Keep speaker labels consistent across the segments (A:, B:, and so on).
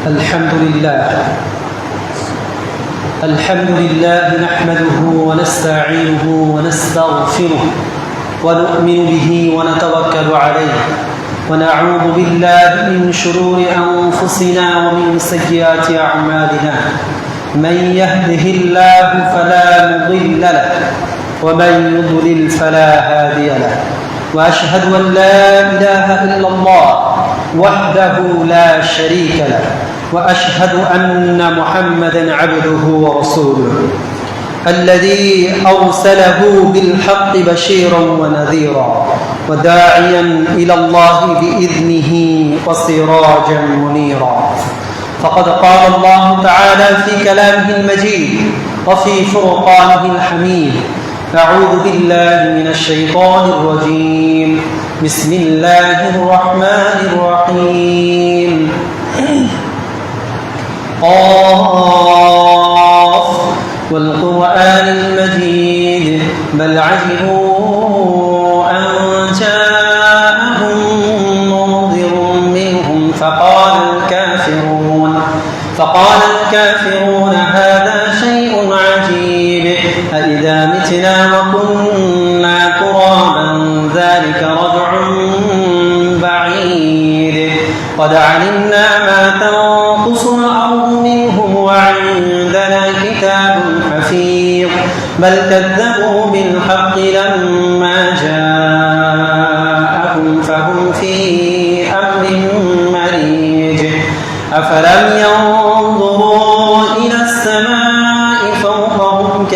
A: الحمد لله نحمده ونستعينه ونستغفره ونؤمن به ونتوكل عليه ونعوذ بالله من شرور أنفسنا ومن سيئات أعمالنا من يهده الله فلا مضل له ومن يضلل فلا هادي له وأشهد أن لا إله إلا الله وحده لا شريك له وأشهد أن محمدًا عبده ورسوله الذي أرسله بالحق بشيرا ونذيرا وداعيا إلى الله بإذنه وسراجا منيرا فقد قال الله تعالى في كلامه المجيد وفي فرقانه الحميد أعوذ بالله من الشيطان الرجيم بسم الله الرحمن الرحيم قاف والقرآن المجيد بل عجبوا أن جاءهم منذر منهم فقال الكافرون هذا شيء عجيب أإذا متنا وكنا ترابا ذلك رجع بعيد قد علمنا ما تنقص الأرض منهم وعندنا كتاب حفيظ بل كذبوا بالحق لما جاءهم فهم في أمر مريج أفلم ينظروا إلى السماء فوقهم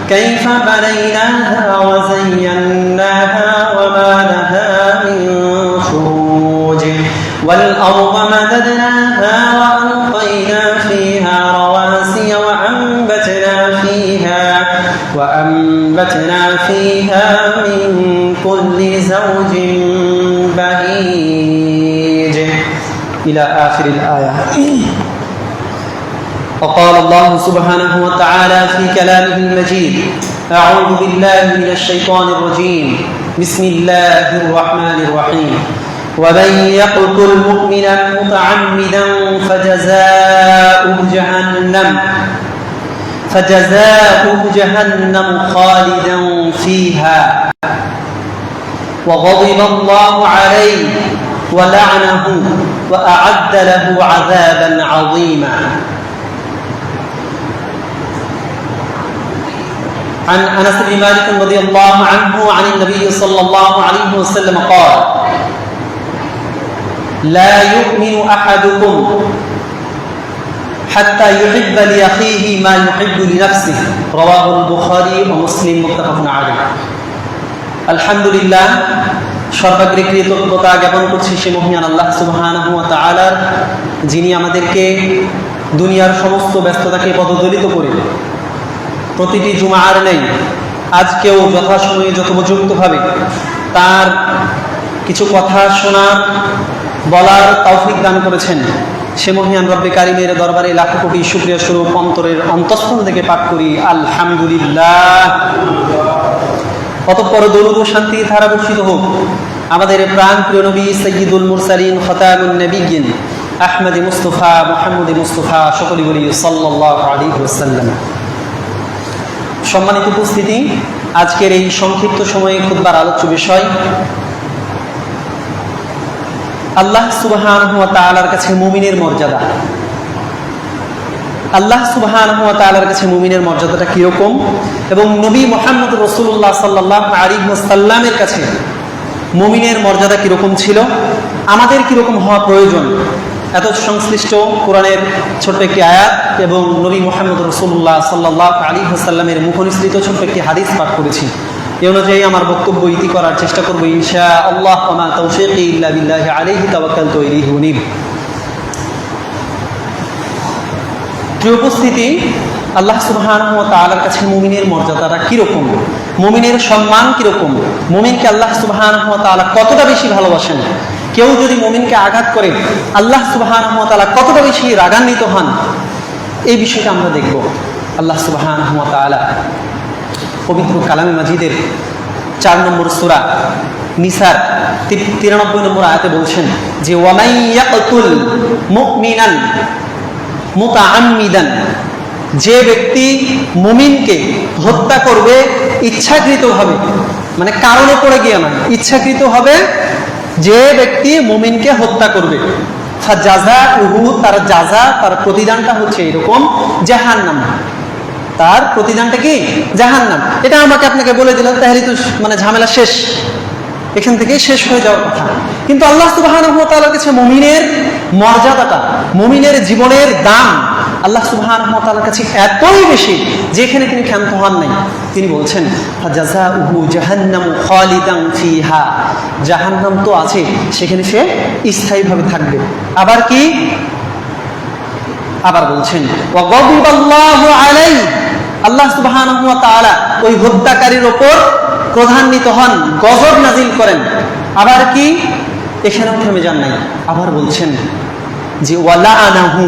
A: كيف بنيناها وزيناها وما لها من فروج والأرض مددناها وألقينا فيها رواسي وأنبتنا فيها من كل زوج بهيج إلى آخر الآية. وقال الله سبحانه وتعالى في كلامه المجيد أعوذ بالله من الشيطان الرجيم بسم الله الرحمن الرحيم ومن يقتل مؤمنا متعمدا فجزاؤه جهنم خالدا فيها وغضب الله عليه ولعنه وأعد له عذابا عظيما. عن أنس بن مالك رضي الله عنه عن النبي صلى الله عليه وسلم قال لا يؤمن أحدكم حتى يحب لأخيه ما يحب لنفسه رواه البخاري ومسلم متفق عليه. আলহামদুলিল্লাহ, সর্বাগ্রে কৃতজ্ঞতা জ্ঞাপন করছি সে মহিয়ান আল্লাহ সুবহানাহু ওয়া তাআলার, যিনি আমাদেরকে দুনিয়ার সমস্ত ব্যস্ততাকে পদদলিত করে প্রতিটি জুমার নেই আজকেও যথাসময়ে যথোপযুক্তভাবে তার কিছু কথা শোনার বলার তৌফিক দান করেছেন। সে মহিয়ান রব্বে কারিমের দরবারে লাখ কোটি শুকরিয়া স্বরূপ অন্তরের অন্তঃস্থল থেকে পাঠ করি আলহামদুলিল্লাহ। অতঃপর দরুদ ও শান্তির ধারা বর্ষিত হোক আমাদের প্রাণ প্রিয় নবী সাইয়্যিদুল মুরসালিন খাতামুন নবিয়্যিন আহমদ মুস্তাফা মুহাম্মদ মুস্তাফা সকলে বলি সাল্লাল্লাহু আলাইহি ওয়াসাল্লাম। সম্মানিত উপস্থিতি, আজকের এই সংক্ষিপ্ত সময়ে খুতবার আলোচ্য বিষয় আল্লাহ সুবহানাহু ওয়া তাআলার কাছে মুমিনের মর্যাদা। আল্লাহ সুবহানাহু ওয়া তাআলার কাছে মুমিনের মর্যাদাটা কিরকম এবং নবী মুহাম্মদ রাসূলুল্লাহ সাল্লাল্লাহু আলাইহি ওয়াসাল্লামের কাছে মুমিনের মর্যাদা কিরকম ছিল, আমাদের কিরকম হওয়া প্রয়োজন, এত সংশ্লিষ্ট কোরআনের ছোট্ট একটি আয়াত এবং নবী মুহাম্মদ রাসূলুল্লাহ সাল্লাল্লাহু আলাইহি ওয়াসাল্লামের মুখনিসৃত ছোট্ট একটি হাদিস পাঠ করেছি। এই অনুযায়ী আমার বক্তব্য ইতি করার চেষ্টা করব ইনশাআল্লাহ। ওয়া মা তাওফীকি ইল্লা বিল্লাহি আলাইহি তাওয়াক্কালতু ওয়া ইলাইহি উনীব। প্রিয় উপস্থিতি, আল্লাহ সুবহানাহু ওয়া তাআলার কাছে মুমিনের মর্যাদাটা কিরকম, মুমিনের সম্মান কিরকম, মুমিনকে আল্লাহ সুবহানাহু ওয়া তাআলা কতটা বেশি ভালোবাসেন, কেউ যদি মুমিনকে আঘাত করে আল্লাহ সুবহানাহু ওয়া তাআলা কতটা বেশি রাগান্বিত হন, এই বিষয়টা আমরা দেখব। আল্লাহ সুবহানাহু ওয়া তাআলা পবিত্র কালামে মাজিদের 4 নম্বর সূরা নিসার 93 নম্বর আয়াতে বলছেন যে ওয়ামাই ইয়াকতুল মুমিনান মুতাআম্মিদান, যে ব্যক্তি মুমিনকে হত্যা করবে ইচ্ছাকৃতভাবে, মানে কারণে পড়ে গিয়ে না, ইচ্ছাকৃতভাবে যে ব্যক্তি মুমিনকে হত্যা করবে, ফাজাযাউহু, তার জাযা, তার প্রতিদানটা হচ্ছে এরকম, জাহান্নাম। তার প্রতিদানটা কি? জাহান্নাম। এটা আমাকে আপনাকে বলে দিলাম, তাহলে তো মানে ঝামেলা শেষ, এখান থেকে শেষ হয়ে যাওয়ার কথা। কিন্তু আল্লাহ সুবহানাহু ওয়া তাআলার কাছে মুমিনের মর্যাদাটা, মুমিনের জীবনের দাম আল্লাহ সুবহানাহু ওয়া তাআলার কাছে এতই বেশি যে এখানে তিনি ক্ষান্ত হন নাই। তিনি বলছেন ফাজাযাউহু জাহান্নামু খালিদান ফিহা, জাহান্নাম তো আছে, সেখানে সে স্থায়ীভাবে থাকবে। আবার কি? আবার বলছেন ওয়া গাদিবাল্লাহু আলাইহি, আল্লাহ সুবহানাহু ওয়া তাআলা ওই হত্যাকারীর উপর ক্রোধান্বিত হন, গজব নাজিল করেন। আবার কি? এখানেও থেমে যান নাই, আবার বলছেন যে ওয়ালাআনাহু,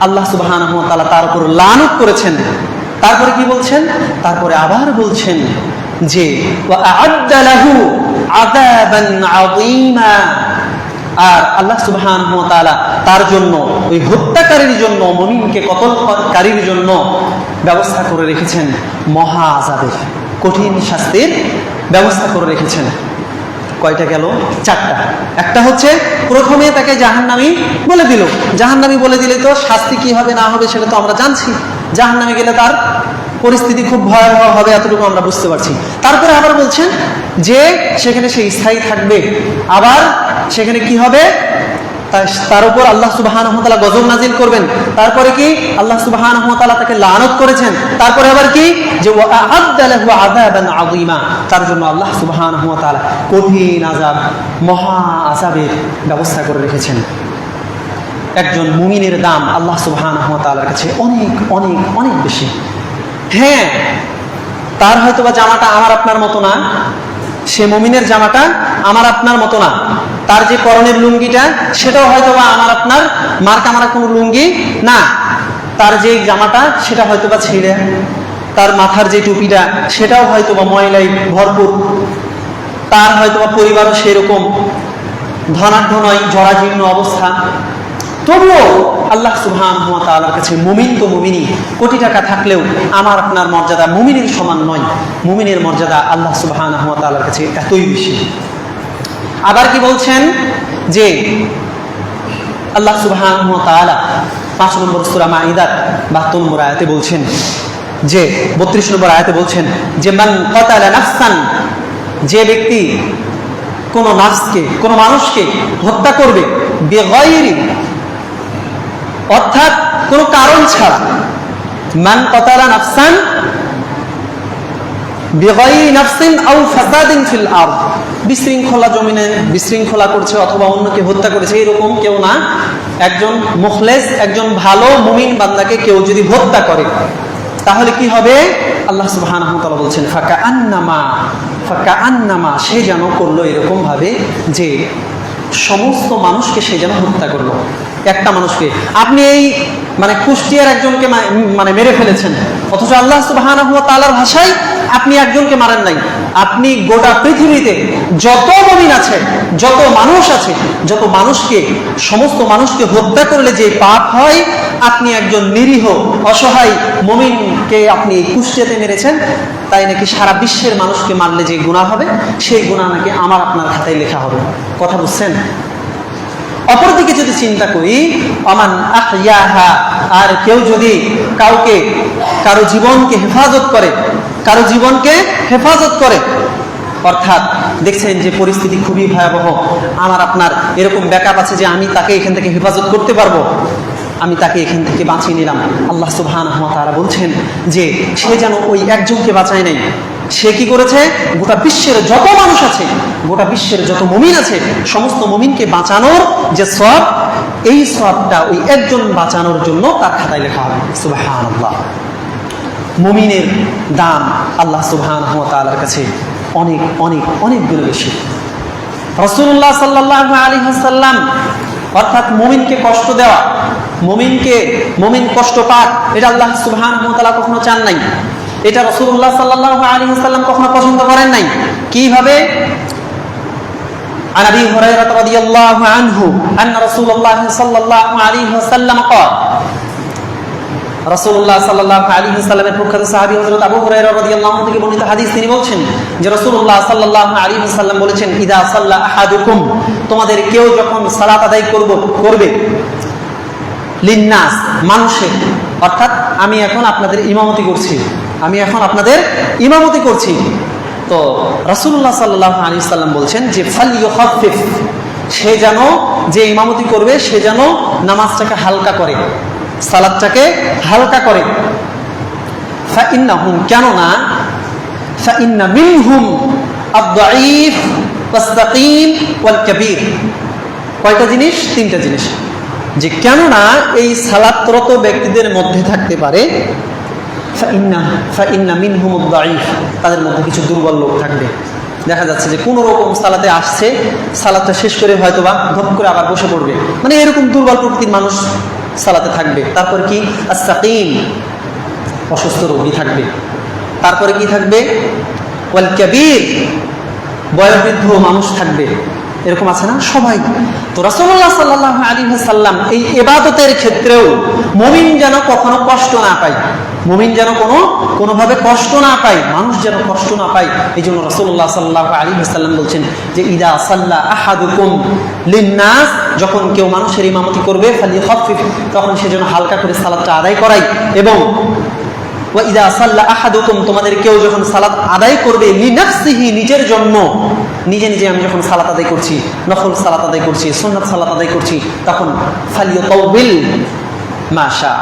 A: আল্লাহ সুবহানাহু ওয়া তাআলা তার উপর লানত করেছেন। তারপরে কি বলছেন? তারপরে আবার বলছেন যে ওয়া আ'আদ্দা লাহু আযাবান আযীমা, আর আল্লাহ সুবহানাহু ওয়া তাআলা তার জন্য, ওই হত্যাকারীর জন্য, মুমিনকে কতলকারীর জন্য ব্যবস্থা করে রেখেছেন মহা আযাবের, কঠিন শাস্তির ব্যবস্থা করে রেখেছেন। কয়টা গেল? 4টা। একটা হচ্ছে প্রথমে তাকে জাহান্নামী বলে দিল, জাহান্নামী বলে দিলে তো শাস্তি কি হবে না হবে সেটা তো আমরা জানছি, জাহান্নামে গেলে তার পরিস্থিতি খুব ভয়াবহ হবে, এতটুকু আমরা বুঝতে পারছি। তারপরে আবার বলছেন যে সেখানে সে স্থায়ী থাকবে। আবার সেখানে কি হবে? তার উপর আল্লাহ সুবহানাহু ওয়া তাআলা গজব নাজিল করবেন। তারপরে কি? আল্লাহ সুবহানাহু ওয়া তাআলা তাকে লানত করেছেন। তারপরে আবার কি? যে ওয়া আ'আদ্দা লাহু আযাবান আযীমা, তার জন্য আল্লাহ সুবহানাহু ওয়া তাআলা কঠিন আযাব, মহা আযাবের ব্যবস্থা করে রেখেছেন। একজন মুমিনের দাম আল্লাহ সুবহানাহু ওয়া তাআলার কাছে অনেক অনেক অনেক বেশি। হ্যাঁ, তার হয়তোবা জামাটা আমার আপনার মতো না, সে মুমিনের জামাটা আমার আপনার মতো না, তার যে পরনের লুঙ্গিটা সেটাও হয়তোবা আমার আপনার মার্কা মারা কোনো লুঙ্গি না, তার যে জামাটা সেটা হয়তোবা ছিঁড়ে, তার মাথার যে টুপিটা সেটাও হয়তোবা ময়লায় ভরপুর, তার হয়তোবা পরিবারও সেরকম ধনাঢ্য নয়, জরাজীর্ণ অবস্থা। তবুও আল্লাহ সুবহানাহু ওয়া তাআলার কাছে মুমিন তো মুমিনই, কোটি টাকা থাকলেও আমার আপনার মর্যাদা মুমিনের সমান নয়। মুমিনের মর্যাদা আল্লাহ সুবহানাহু ওয়া তাআলার কাছে এতই বেশি। আবার কি বলছেন? যে আল্লাহ সুবহানাহু ওয়া তাআলা 5 নম্বর সূরা মাঈদার 72 নম্বর আয়াতে বলছেন, যে 32 নম্বর আয়াতে বলছেন যে মান কাতালা নাফসান, যে ব্যক্তি কোন নাফসকে, কোন মানুষকে হত্যা করবে, বিগাইরি, অর্থাৎ কোন কারণ ছাড়া, মান কাতালা নাফসান বিগাইরি নাফসিন আও ফাসাদিন ফিল আরদ, বিশৃঙ্খলা জমিনে বিশৃঙ্খলা করছে অথবা অন্যকে হত্যা করেছে, এরকম কেউ না। একজন মুখলেস, একজন ভালো মুমিন বান্দাকে কেউ যদি হত্যা করে তাহলে কি হবে? আল্লাহ সুবহানাহু ওয়া তাআলা বলছেন ফাকাআন্নামা, সে যেন করলো এরকম ভাবে যে সমস্ত মানুষকে সে যেন হত্যা করলো। একটা মানুষকে আপনি এই মানে কুষ্টিয়ার একজনকে মানে মেরে ফেলেছেন, অথচ আল্লাহ সুবহানাহু ওয়া তাআলার ভাষায় আপনি একজনকে মারেন নাই, আপনি গোটা পৃথিবীতে যত মুমিন আছে, যত মানুষ আছে, যত মানুষকে, সমস্ত মানুষকে হত্যা করলে যে পাপ হয়, আপনি একজন নিরীহ অসহায় মুমিনকে আপনি এই কুষ্টিয়াতে মেরেছেন, তাই নাকি সারা বিশ্বের মানুষকে মারলে যে গুনাহ হবে, সেই গুনাহ নাকি আমার আপনার খাতায় লেখা হবে। কথা বুঝছেন? অপরদিকে যদি চিন্তা করি, আমান আহইয়াহা, আর কেউ যদি কাউকে, কারো জীবনকে হেফাজত করে, কারো জীবনকে হেফাজত করে, অর্থাৎ দেখছেন যে পরিস্থিতি খুবই ভয়াবহ, আমার আপনার এরকম ব্যাকআপ আছে যে আমি তাকে এখান থেকে হেফাজত করতে পারবো, আমি তাকে এখান থেকে বাঁচিয়ে নিলাম। আল্লাহ সুবহানাহু ওয়া তাআলা বলছেন যে সে যেন ওই একজনকে বাঁচায় নাই, সে কি করেছে? গোটা বিশ্বের যত মানুষ আছে, গোটা বিশ্বের যত মুমিন আছে, সমস্ত মুমিনকে বাঁচানোর যে সওয়াব, এই সওয়াবটা ওই একজন বাঁচানোর জন্য তার খাতায় লেখা হবে। সুবহানাল্লাহ। মুমিনের দাম আল্লাহ সুবহানাহু ওয়া তাআলার কাছে অনেক অনেক অনেক গুণ বেশি। রাসূলুল্লাহ সাল্লাল্লাহু আলাইহি ওয়াসাল্লাম, অর্থাৎ মুমিনকে কষ্ট দেওয়া, মুমিন কষ্ট পাক, এটা আল্লাহ সুবহানাহু ওয়া তাআলা কখনো চান নাই, এটা রাসূলুল্লাহ সাল্লাল্লাহু আলাইহি ওয়াসাল্লাম কখনো পছন্দ করেন নাই। কিভাবে? عن أبي هريرة رضي الله عنه أن رسول الله صلى الله عليه وسلم قال রাসূলুল্লাহ সাল্লাল্লাহু আলাইহি ওয়াসাল্লামের প্রখ্যাত সাহাবী হযরত আবু হুরায়রা রাদিয়াল্লাহু আনহু থেকে বর্ণিত হাদিস, তিনি বলছেন যে রাসূলুল্লাহ সাল্লাল্লাহু আলাইহি ওয়াসাল্লাম বলেছেন, ইদা সাল্লা আহাদুকুম, তোমাদের কেউ যখন সালাত আদায় করবে লিন্নাস, মানুষের, অর্থাৎ আমি এখন আপনাদের ইমামতি করছি, তো রাসূলুল্লাহ সাল্লাল্লাহু আলাইহি ওয়াসাল্লাম বলছেন যে ফালইউখাফফিফ, সে যেন, যে ইমামতি করবে সে যেন নামাজটাকে হালকা করে, সালাতটাকে হালকা করে। ফাইন্নাহুম, কেননা ফাইন্না মিনহুম আদ-দাঈফ ওয়াস-সাকিম ওয়াল-কাবীর। কয়টা জিনিস? তিনটা জিনিস। যে কেননা এই সালাতরত ব্যক্তিদের মধ্যে থাকতে পারে ফাইন্না মিনহুম আদ-দাঈফ, তাদের মধ্যে কিছু দুর্বল লোক থাকবে। দেখা যাচ্ছে যে কোনো রকম সালাতে আসছে, সালাতটা শেষ করে হয়তো বা ধপ করে আবার বসে পড়বে, মানে এরকম দুর্বল প্রকৃতির মানুষ সালাতে থাকবে। তারপর কি? আস-সাকিম, অসুস্থ রোগী থাকবে। তারপরে কি থাকবে? ওয়াল কাবীর, বয়োবৃদ্ধ মানুষ থাকবে। এরকম আছে না সবাই। তো রাসূলুল্লাহ সাল্লাল্লাহু আলাইহি ওয়াসাল্লাম এই ইবাদতের ক্ষেত্রেও মুমিন যেন কখনো কষ্ট না পায়, মুমিন যেন কোনোভাবে কষ্ট না পায়, মানুষ যেন কষ্ট না পায়, এই জন্য রাসূলুল্লাহ সাল্লাল্লাহু আলাইহি ওয়াসাল্লাম বলছেন যে ইদা সাল্লা আহাদুকুম লিন্নাস, যখন কেউ মানুষের ইমামতি করবে ফালইখাফফিফ, তখন সে যেন হালকা করে সালাতটা আদায় করায়। এবং ওয়া ইদা সাল্লা আহাদুকুম, তোমাদের কেউ যখন সালাত আদায় করবে লিনাফসিহি, নিজের জন্য, নিজে আমি যখন সালাত আদায় করছি, নফল সালাত আদায় করছি, সুন্নাত সালাত আদায় করছি, তখন ফালিয়াতাওবিল মাশা,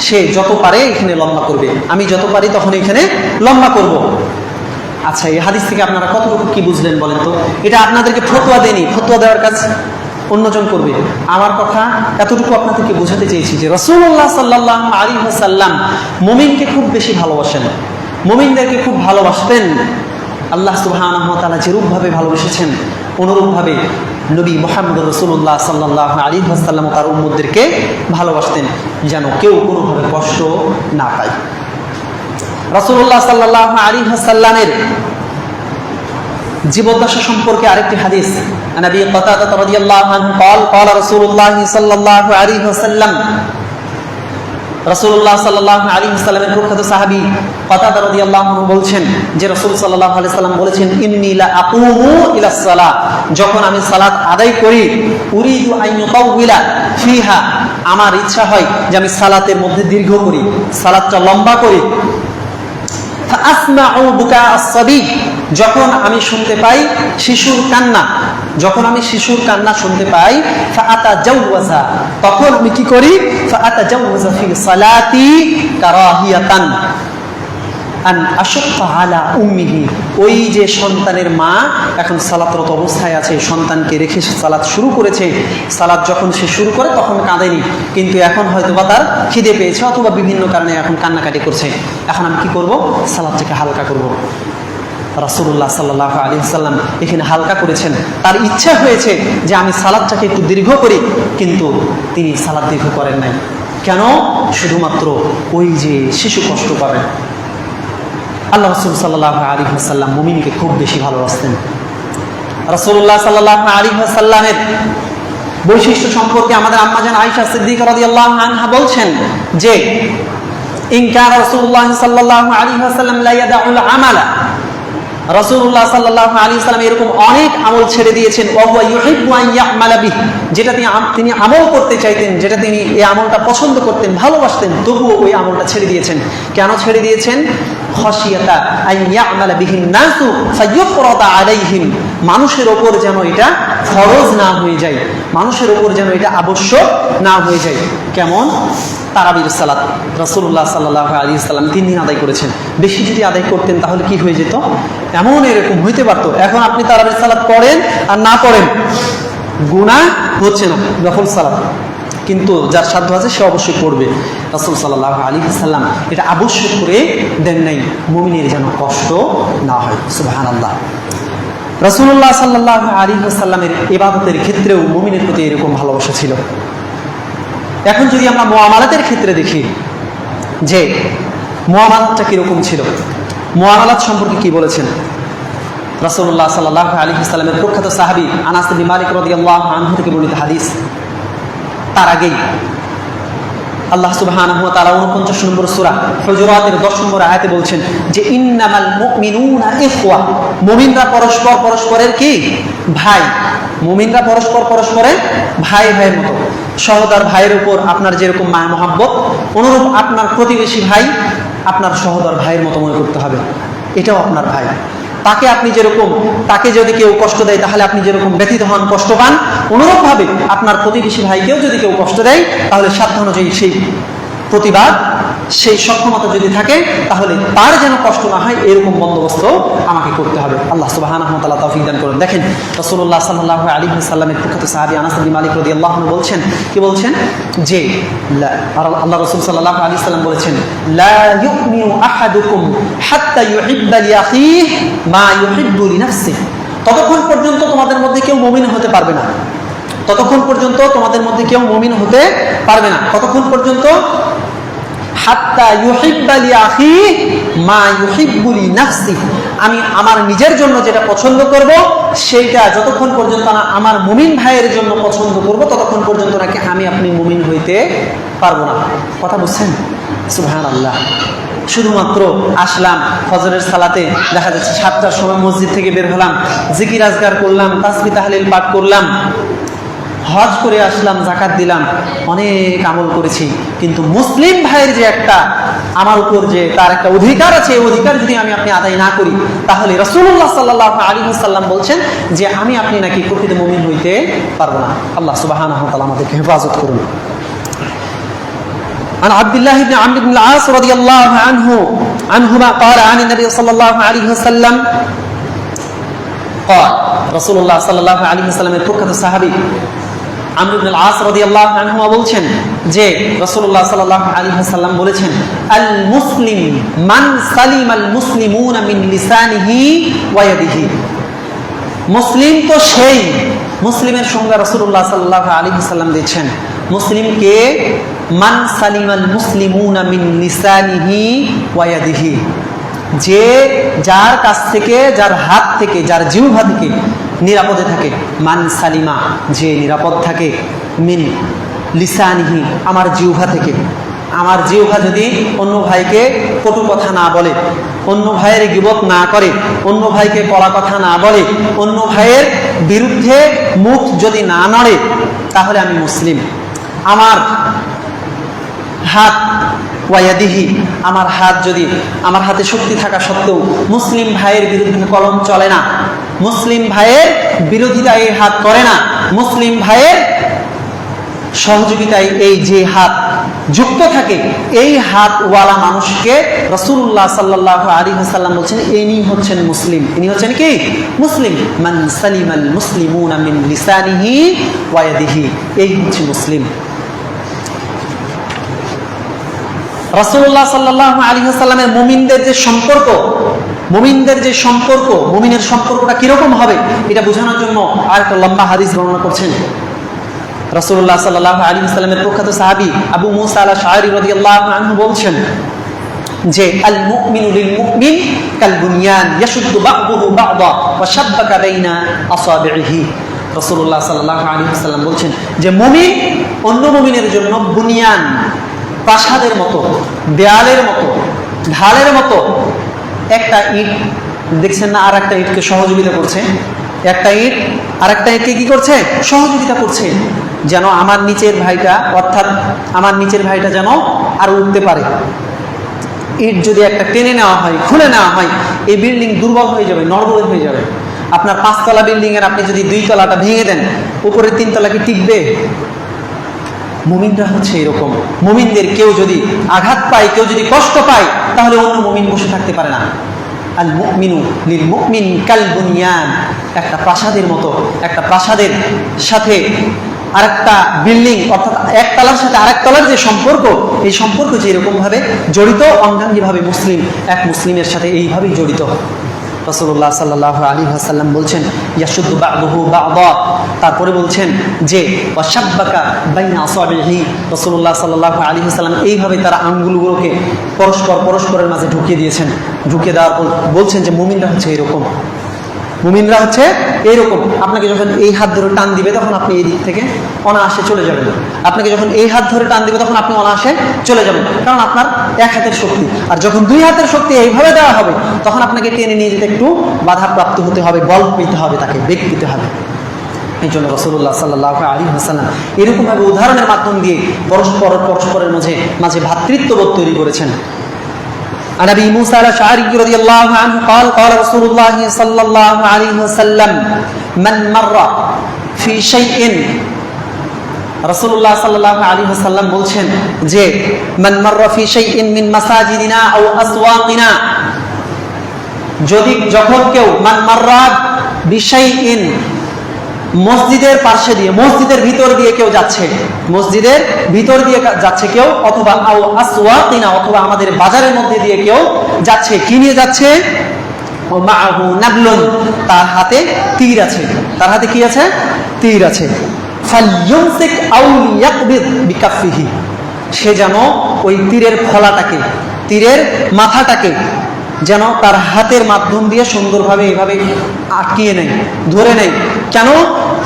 A: সে যত পারে এখানে লম্বা করবে, আমি যত পারি তখন এখানে লম্বা করব। আচ্ছা, এই হাদিস থেকে আপনারা কতটুকু কি বুঝলেন বলেন তো? এটা আপনাদেরকে ফতোয়া দেনি, ফতোয়া দেওয়ার কাজ অন্যজন করবে। আমার কথা এতটুকু আপনাদেরকে বোঝাতে চেয়েছি যে রাসূলুল্লাহ সাল্লাল্লাহু আলাইহি ওয়াসাল্লাম মুমিনকে খুব বেশি ভালোবাসেন, মুমিনদেরকে খুব ভালোবাসতেন। আল্লাহ সুবহানাহু ওয়া তাআলা যেরূপভাবে ভালোবেসেছেন, অনুরূপভাবে নবী মুহাম্মদ রাসূলুল্লাহ সাল্লাল্লাহু আলাইহি ওয়াসাল্লাম তার উম্মতদেরকে ভালোবাসতেন, যেন কেউ কোনোভাবে কষ্ট না পায়। রাসূলুল্লাহ সাল্লাল্লাহু আলাইহি ওয়াসাল্লামের জীবদ্দশা সম্পর্কে আরেকটি হাদিস, নবী কাতাদা রাদিয়াল্লাহু আনহু قال قال رسول الله صلى الله عليه وسلم, রাসূলুল্লাহ সাল্লাল্লাহু আলাইহি ওয়াসাল্লামের প্রখ্যাত সাহাবী কাতাদা রাদিয়াল্লাহু আনহু বলছেন যে রাসূল সাল্লাল্লাহু আলাইহি ওয়াসাল্লাম বলেছেন, ইন্নী লা আকুমু ইলা সালাহ, যখন আমি সালাত আদায় করি, উরিদু আন ইউতাওয়িলা ফিহা, আমার ইচ্ছা হয় যে আমি সালাতের মধ্যে দীর্ঘ করি, সালাতটা লম্বা করি। ফাআসমাউ বুকা আস-সাবী, যখন আমি শুনতে পাই শিশুর কান্না, যখন আমি শিশুর কান্না শুনতে পাই, ফাআতাজাওয়াজা, তখন আমি কি করি? ফাআতাজাওয়াজা ফি সালাতি কারাহিয়াতান আন আশক্কা আলা উম্মিহি, ওই যে সন্তানের মা এখন সালাতরত অবস্থায় আছে, সন্তানকে রেখে সালাত শুরু করেছে, সালাত যখন সে শুরু করে তখন কাঁদেনি, কিন্তু এখন হয়তো বা তার খিদে পেয়েছে অথবা বিভিন্ন কারণে এখন কান্নাকাটি করছে, এখন আমি কি করব? সালাতটাকে হালকা করব। রাসূলুল্লাহ সাল্লাল্লাহু আলাইহি ওয়াসাল্লাম এখানে হালকা করেছেন, তার ইচ্ছা হয়েছে যে আমি সালাতটাকে একটু দীর্ঘ করি, কিন্তু তিনি সালাত দীর্ঘ করেন নাই। কেন? শুধুমাত্র ওই যে শিশু কষ্ট পাবে। আল্লাহ রাসূল সাল্লাল্লাহু আলাইহি ওয়াসাল্লাম মুমিনকে খুব বেশি ভালোবাসতেন। রাসূলুল্লাহ সাল্লাল্লাহু আলাইহি ওয়াসাল্লামের বৈশিষ্ট্য সম্পর্কে আমাদের আম্মা জান আয়েশা সিদ্দিকা রাদিয়াল্লাহু আনহা বলছেন যে ইন কানা রাসূলুল্লাহ সাল্লাল্লাহু আলাইহি ওয়াসাল্লাম লা ইয়াদাউল আমালা, রাসূলুল্লাহ সাল্লাল্লাহু আলাইহি ওয়াসাল্লাম এরকম অনেক আমল ছেড়ে দিয়েছেন, ওয়া হুয়া ইউহিব্বু আন ইয়ামালা বিহি, যেটা তিনি আমল করতে চাইতেন, যেটা তিনি এই আমলটা পছন্দ করতেন, ভালোবাসতেন, তবুও ওই আমলটা ছেড়ে দিয়েছেন। কেন ছেড়ে দিয়েছেন? খাশিয়াতা আন ইয়ামালা বিহিন নাসু ফায়ুফরাদা আলাইহিম, মানুষের ওপর যেন এটা ফরজ না হয়ে যায়, মানুষের ওপর যেন এটা আবশ্যক না হয়ে যায়। কেমন? তারাবির সালাত রাসূলুল্লাহ সাল্লাল্লাহু আলাইহি ওয়াসাল্লাম 3 দিন আদায় করেছেন। বেশি যদি আদায় করতেন তাহলে কি হয়ে যেত? এরকম হইতে পারত, এখন আপনি তারাবির সালাত পড়েন আর না পড়েন, গুনাহ হচ্ছে না, নফল সালাত, কিন্তু যার সাধ্য আছে সে অবশ্যই পড়বে। রাসূল সাল্লাল্লাহু আলাইহি ওয়াসাল্লাম এটা আবশ্যক করে দেন নাই, মুমিনের যেন কষ্ট না হয়। সুবহানাল্লাহ। রাসূলুল্লাহ সাল্লাল্লাহু আলাইহি ওয়াসাল্লামের ইবাদতের ক্ষেত্রেও মুমিনের প্রতি এরকম ভালোবাসা ছিল। এখন যদি আমরা মুআমালাতের ক্ষেত্রে দেখি যে মুআমালাতটা কিরকম ছিল, মুআমালাত সম্পর্কে কি বলেছেন? রাসূলুল্লাহ সাল্লাল্লাহু আলাইহি ওয়াসাল্লামের প্রখ্যাত সাহাবী আনাস ইবনে মালিক রাদিয়াল্লাহু আনহু থেকে বর্ণিত হাদিস। তার আগেই আল্লাহ সুবহানাহু ওয়া তাআলা 49 নম্বর সূরা হুজুরাতের 10 নম্বর আয়াতে বলছেন যে ইন্নামাল মুমিনুনা ইখওয়া, মুমিনরা পরস্পর পরস্পরের কি ভাই। মুমিনরা পরস্পর পরস্পরের ভাই ভাইয়ের মতো। সহোদর ভাইয়ের উপর আপনার যেরকম মায়া মহব্বত, অনুরূপ আপনার প্রতিবেশী ভাই আপনার সহোদর ভাইয়ের মতো মনে করতে হবে, এটাও আপনার ভাই। তাকে আপনি যেরকম, তাকে যদি কেউ কষ্ট দেয় তাহলে আপনি যেরকম ব্যথিত হন, কষ্ট পান, অনুরূপভাবে আপনার প্রতিবেশী ভাইকেও যদি কেউ কষ্ট দেয় তাহলে সাধ্য অনুযায়ী সেই প্রতিবাদ, সেই সক্ষমতা যদি থাকে তাহলে তার যেন কষ্ট না হয় এরকম বন্দোবস্ত আমাকে করতে হবে। আল্লাহ সুবহানাহু ওয়া তাআলা তৌফিক দান করুন। দেখেন রাসূলুল্লাহ সাল্লাল্লাহু আলাইহি ওয়াসাল্লামের প্রখ্যাত সাহাবী আনাস ইবনে মালিক রাদিয়াল্লাহু আনহু বলছেন, কি বলছেন যে আল্লাহ রাসূল সাল্লাল্লাহু আলাইহি ওয়াসাল্লাম বলেছেন লা ইউমিনু আহাদুকুম হাত্তা ইউহিব্বা লিআখিহি মা ইউহিব্বু লিনাফসিহি, ততক্ষণ পর্যন্ত তোমাদের মধ্যে কেউ মুমিন হতে পারবে না, ততক্ষণ পর্যন্ত তোমাদের মধ্যে কেউ মুমিন হতে পারবে না, ততক্ষণ পর্যন্ত হাত্তা ইউহিব্বা লিআখিহি মা ইউহিব্বু লিনাফসিহি, আমি আমার নিজের জন্য যেটা পছন্দ করব সেইটা যতক্ষণ পর্যন্ত না আমার মুমিন ভাইয়ের জন্য পছন্দ করব ততক্ষণ পর্যন্ত নাকি আমি আপনি মুমিন হইতে পারবো না। কথা বুঝছেন? সুবহানাল্লাহ। শুধুমাত্র আসলাম ফজরের সালাতে, দেখা যাচ্ছে 7টার সময় মসজিদ থেকে বের হলাম, জিকির আজকার করলাম, তাসবিহ তাহলিল পাঠ করলাম, হজ করে আসলাম, যাকাত দিলাম, অনেক আমল করেছি, কিন্তু মুসলিম ভাইয়ের যে একটা আমার উপর যে তার একটা অধিকার আছে, এই অধিকার যদি আমি আপনি আদায় না করি তাহলে রাসূলুল্লাহ সাল্লাল্লাহু আলাইহি ওয়াসাল্লাম বলছেন যে আমি আপনি নাকি প্রকৃত মুমিন হইতে পারবো না। আল্লাহ সুবহানাহু ওয়া তাআলা আমাদেরকে হেফাজত করুন। عن عبد الله بن عمرو بن العاص رضي الله عنهما قال عن النبي صلى الله عليه وسلم قال رسول الله صلى الله عليه وسلم প্রখ্যাত সাহাবী আমর ইবনে আল-আস রাদিয়াল্লাহু আনহু বলছেন যে রাসূলুল্লাহ সাল্লাল্লাহু আলাইহি ওয়াসাল্লাম বলেছেন আল মুসলিম মান সালিমাল মুসলিমুনা মিন লিসানিহি ওয়া ইয়াদিহি, মুসলিম তো সেই, মুসলিমের সংজ্ঞা রাসূলুল্লাহ সাল্লাল্লাহু আলাইহি ওয়াসাল্লাম দিয়েছেন, মুসলিম কে মান সালিমাল মুসলিমুনা মিন লিসানিহি ওয়া ইয়াদিহি, যে যার কাছ থেকে, যার হাত থেকে, যার জিহ্বা থেকে নিরাপদে থাকে। মান সালিমা, যে নিরাপদ থাকে, মিন লিসানিহি, আমার জিহ্বা থেকে। আমার জিহ্বা যদি অন্য ভাইকে কটু কথা না বলে, অন্য ভাইয়ের গীবত না করে, অন্য ভাইকে কড়া কথা না বলে, অন্য ভাইয়ের বিরুদ্ধে মুখ যদি না নড়ে তাহলে আমি মুসলিম। আমার হাত ওয়াইয়াদিহি, আমার হাত যদি, আমার হাতে শক্তি থাকা সত্ত্বেও মুসলিম ভাইয়ের বিরুদ্ধে কলম চলে না, মুসলিম ভাইয়ের বিরোধিতায় এই হাত করে না, মুসলিম ভাইয়ের সহযোগিতায় এই যে হাত যুক্ত থাকে, এই হাতওয়ালা মানুষকে রাসূলুল্লাহ সাল্লাল্লাহু আলাইহি ওয়াসাল্লাম বলছেন ইনি হচ্ছেন মুসলিম। ইনি হচ্ছেন কি? মুসলিম। মান সালিমাল মুসলিমুনা মিন লিসানিহি ওয়া ইয়াদিহি, এই হচ্ছে মুসলিম। রাসূলুল্লাহ সাল্লাল্লাহু আলাইহি ওয়াসাল্লামের মুমিনদের যে সম্পর্ক, মুমিনদের যে সম্পর্ক, মুমিনের সম্পর্কটা কিরকম হবে এটা বোঝানোর জন্য আরেকটা লম্বা হাদিস বর্ণনা করছেন। রাসূলুল্লাহ সাল্লাল্লাহু আলাইহি ওয়াসাল্লামের প্রখ্যাত সাহাবী আবু মুসা আল-আশআরী রাদিয়াল্লাহু আনহু বলছেন যে আল মুমিনু লিল মুমিন কাল বুনয়ান ইয়াশুদ্দু বা'দুহু বা'দা ওয়া শাব্বাকা বাইনা আসাবিহি। রাসূলুল্লাহ সাল্লাল্লাহু আলাইহি ওয়াসাল্লাম বলছেন যে মুমিন অন্য মুমিনের জন্য বুনিয়ান, প্রাসাদের মতো, দেয়ালের মতো, ঢালের মতো। একটা ইট দেখছেন না আর একটা ইটকে সহযোগিতা করছে, একটা ইট আর একটা ইটকে কি করছে? সহযোগিতা করছে, যেন আমার নিচের ভাইটা, অর্থাৎ আমার নিচের ভাইটা যেন আর উঠতে পারে। ইট যদি একটা টেনে নেওয়া হয়, খুলে নেওয়া হয়, এই বিল্ডিং দুর্বল হয়ে যাবে, নড়বড়ে হয়ে যাবে। আপনার 5 তলা বিল্ডিং এর আপনি যদি 2 তলাটা ভেঙে দেন, উপরের 3 তলা কি টিকবে? মুমিনরা হচ্ছে এরকম। মুমিনদের কেউ যদি আঘাত পায়, কেউ যদি কষ্ট পায়, তাহলে অন্য মুমিন বসে থাকতে পারে না। আল মুমিনু লিল মুমিন কাল বুনয়ান, একটা প্রাসাদের মতো, একটা প্রাসাদের সাথে আরেকটা বিল্ডিং, অর্থাৎ এক তলার সাথে আরেক তলার যে সম্পর্ক, এই সম্পর্ক যে এরকম ভাবে জড়িত, অঙ্গাঙ্গিভাবে মুসলিম এক মুসলিমের সাথে এইভাবেই জড়িত। রাসূলুল্লাহ সাল্লাল্লাহু আলাইহি ওয়াসাল্লাম বলছেন ইয়াশুদ্দু বা'দুহু বা'দা, তারপরে বলছেন যে ওয়াশাব্বাকা বাইনা আসাবিহি। রাসূলুল্লাহ সাল্লাল্লাহু আলাইহি ওয়াসাল্লাম এইভাবে তার আঙ্গুলগুলোকে পরস্পরের মাঝে ঢুকিয়ে দিয়েছেন। ঢুকিয়ে দেওয়ার পর বলছেন যে মুমিনরা হচ্ছে এরকম। মুমিনরা হচ্ছে এইরকম, আপনাকে যখন এই হাত ধরে টান দিবে তখন আপনি এই দিক থেকে অনায়াসে চলে যাবেন, আপনাকে যখন এই হাত ধরে টান দিবে তখন আপনি অনায়াসে চলে যাবেন, কারণ আপনার এক হাতের শক্তি। আর যখন দুই হাতের শক্তি এইভাবে দেওয়া হবে তখন আপনাকে টেনে নিয়ে যেতে একটু বাধাপ্রাপ্ত হতে হবে, বল পেতে হবে, তাকে বেগ পেতে হবে। এই জন্য রাসূলুল্লাহ সাল্লাল্লাহু আলাইহি ওয়াসাল্লাম এরকমভাবে উদাহরণের মাধ্যম দিয়ে পরস্পরের মাঝে ভ্রাতৃত্ববোধ তৈরি করেছেন। عن ابي موسى الاشعري رضي الله عنه قال قال رسول الله صلى الله عليه وسلم من مر في شيء রাসূলুল্লাহ সাল্লাল্লাহু আলাইহি ওয়াসাল্লাম বলছেন যে মান মাররা ফি শাইইন মিন মাসাজিদিনা আও আসওয়াকিনা, যখন কেউ মান মাররা বিশাইইন মসজিদের পাশে দিয়ে, মসজিদের ভিতর দিয়ে কেউ যাচ্ছে, মসজিদের ভিতর দিয়ে যাচ্ছে কেউ, অথবা আও আসওয়াকিনা, অথবা আমাদের বাজারের মধ্যে দিয়ে কেউ যাচ্ছে, কি নিয়ে যাচ্ছে? ও মাআহু নাবলুন, তার হাতে তীর আছে, তার হাতে কি আছে? তীর আছে। ফালইউমসিক আও ইয়াকবিদ বিকাফিহি, সে যেন ওই তীরের ফলাটাকে, তীরের মাথাটাকে যেন তার হাতের মাধ্যম দিয়ে সুন্দরভাবে এইভাবে আটকিয়ে নেয়, ধরে নেয়। কেন?